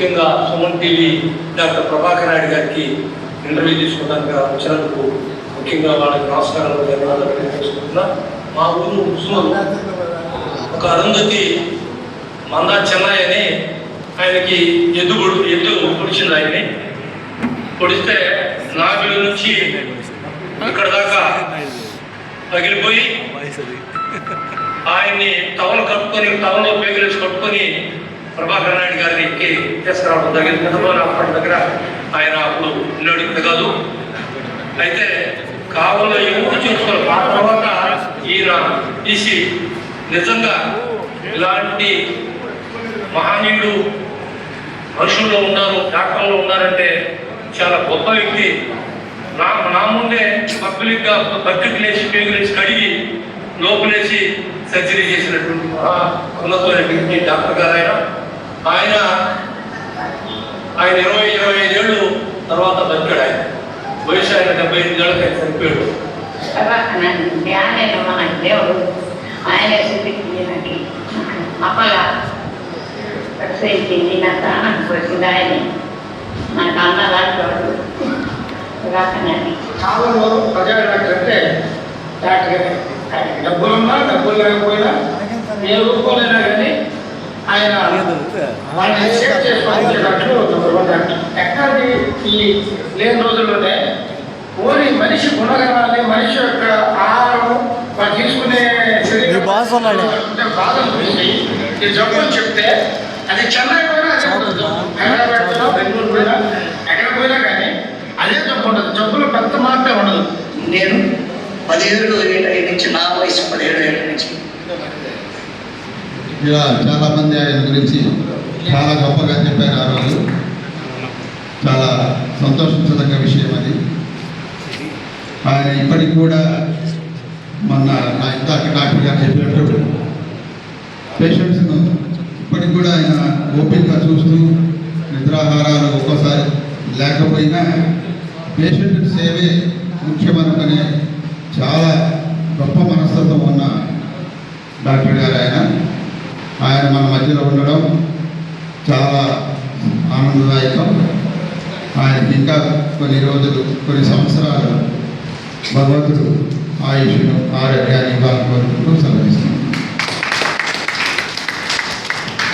ముఖ్యంగా Suman TV doctor Prabhakar Naidu గారికి interview తీసుకోవడానికి వచ్చినందుకు ముఖ్యంగా వాళ్ళకి నమస్కారాలు తెలియజేసుకుంటున్నా. మా ఊరు ఉస్మూరు ఒక అరుంధతి మందా చెన్నై అని ఆయనకి ఎద్దు పొడిచింది. ఆయన్ని పొడిస్తే నాగుల నుంచి ఇక్కడ దాకా పగిలిపోయి ఆయన్ని టవన్లో పేగులేసి కట్టుకొని ప్రభాకర్ నాయుడు గారికి తీసుకురావడం జరిగింది. అప్పటి దగ్గర ఆయన అప్పుడు ఉండేది కాదు. అయితే కావులో ఎప్పుడు చూసుకోవాలి. ఆ తర్వాత ఈయన తీసి నిజంగా ఇలాంటి మహనీయుడు మనుషుల్లో ఉన్నారు, డాక్టర్లో ఉన్నారంటే చాలా గొప్ప వ్యక్తి. నా ముందే పబ్లిక్గా బకెట్ లేచి పేగులేసి కడిగి లోపలేసి సర్జరీ చేసినటువంటి ఉన్నతమైనటువంటి డాక్టర్ గారు ఆయన 25 ఏళ్ళు తర్వాత బతికాడు. ఆయన వయసు ఆయన 75 ఏళ్ళకి ఆయన చనిపోయాడు. ఆయన అప్పగా చేసింది నా ప్రాణానికి వచ్చింది. ఆయన నాకు అన్నదాంట్లో కాలంలో ప్రజా డాక్టర్ అంటే డాక్టర్ డబ్బులున్నా డబ్బులు లేకపోయినా ఏ రూపంలోనైనా కానీ ఆయన వాళ్ళని సేవ్ చేసుకోవాలంటే డాక్టర్. టెక్నాలజీ ఈ లేని రోజుల్లోనే ఓన్లీ మనిషి గుణగణాలని, మనిషి యొక్క ఆహారం, వాళ్ళు తీసుకునే బాధను చూసి ఈ జబ్బులు చెప్తే అది చెన్నై పోయినా హైదరాబాద్ పోయినా బెంగళూరు పోయినా ఎక్కడ పోయినా కానీ అదే జబ్బు ఉండదు. జబ్బులు పెద్ద మార్పే ఉండదు. నేను 17 ఏళ్ళ నుంచి, నా వయసు 17 ఏళ్ళ నుంచి ఇలా చాలామంది ఆయన గురించి చాలా గొప్పగా చెప్పారు. ఆ రోజు చాలా సంతోషించదగ్గ విషయం అది. ఆయన ఇప్పటికి కూడా మొన్న ఇందాక డాక్టర్ గారు చెప్పినట్టు పేషెంట్స్ను ఇప్పటికి కూడా ఆయన ఓపికగా చూస్తూ నిద్రాహారాలు ఒక్కోసారి లేకపోయినా పేషెంట్ సేవే ముఖ్యమనుకునే చాలా గొప్ప మనస్తత్వం ఉన్న డాక్టర్ గారు ఆయన మన మధ్యలో ఉండడం చాలా ఆనందదాయకం. ఆయనకి ఇంకా కొన్ని రోజులు, కొన్ని సంవత్సరాలు భగవంతుడు ఆయుష్ను, ఆరోగ్యాన్ని ఇవ్వాలని కోరుకుంటూ సెలవిస్తున్నాం.